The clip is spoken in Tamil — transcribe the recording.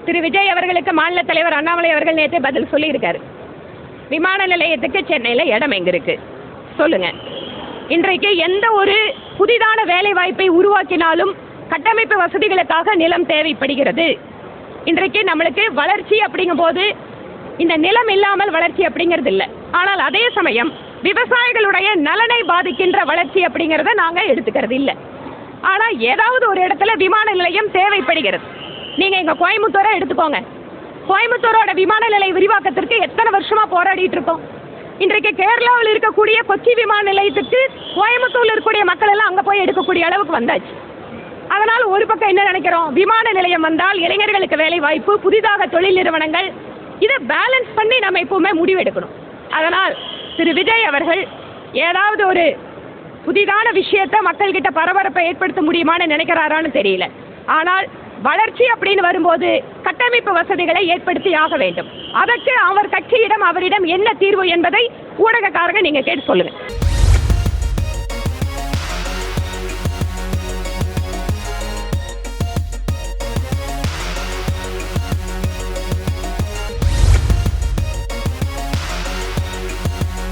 திரு விஜய் அவர்களுக்கு மாநில தலைவர் அண்ணாமலை அவர்கள் நேற்று பதில் சொல்லியிருக்காரு. விமான நிலையத்துக்கு சென்னையில் இடம் எங்க இருக்கு சொல்லுங்க. இன்றைக்கு எந்த ஒரு புதிதான வேலை வாய்ப்பை உருவாக்கினாலும் கட்டமைப்பு வசதிகளுக்காக நிலம் தேவைப்படுகிறது. இன்றைக்கு நம்மளுக்கு வளர்ச்சி அப்படிங்கும் போது இந்த நிலம் இல்லாமல் வளர்ச்சி அப்படிங்கிறது இல்லை. ஆனால் அதே சமயம் விவசாயிகளுடைய நலனை பாதிக்கின்ற வளர்ச்சி அப்படிங்கிறத நாங்கள் எடுத்துக்கிறது இல்லை. ஆனால் ஏதாவது ஒரு இடத்துல விமான நிலையம் தேவைப்படுகிறது. நீங்கள் எங்கள் கோயம்புத்தூரை எடுத்துக்கோங்க. கோயம்புத்தூரோட விமான நிலைய விரிவாக்கத்திற்கு எத்தனை வருஷமா போராடிட்டு இருக்கோம். இன்றைக்கு கேரளாவில் இருக்கக்கூடிய கொச்சி விமான நிலையத்துக்கு கோயம்புத்தூர்ல இருக்கக்கூடிய மக்கள் எல்லாம் அங்கே போய் எடுக்கக்கூடிய அளவுக்கு வந்தாச்சு. அதனால் ஒரு பக்கம் என்ன நினைக்கிறோம், விமான நிலையம் வந்தால் இளைஞர்களுக்கு வேலை வாய்ப்பு, புதிதாக தொழில் நிறுவனங்கள், இதை பேலன்ஸ் பண்ணி நம்ம எப்பவுமே முடிவெடுக்கணும். அதனால் திரு விஜய் அவர்கள் ஏதாவது ஒரு புதிதான விஷயத்தை மக்கள்கிட்ட பரபரப்பை ஏற்படுத்த முடியுமான்னு நினைக்கிறாரான்னு தெரியல. ஆனால் வளர்ச்சி அப்படின்னு வரும்போது கட்டமைப்பு வசதிகளை ஏற்படுத்தி ஆக வேண்டும். அதற்கு அவர் கட்சியிடம் அவரிடம் என்ன தீர்வு என்பதை ஊடகக்காரங்க நீங்க கேட்டு சொல்லுங்க.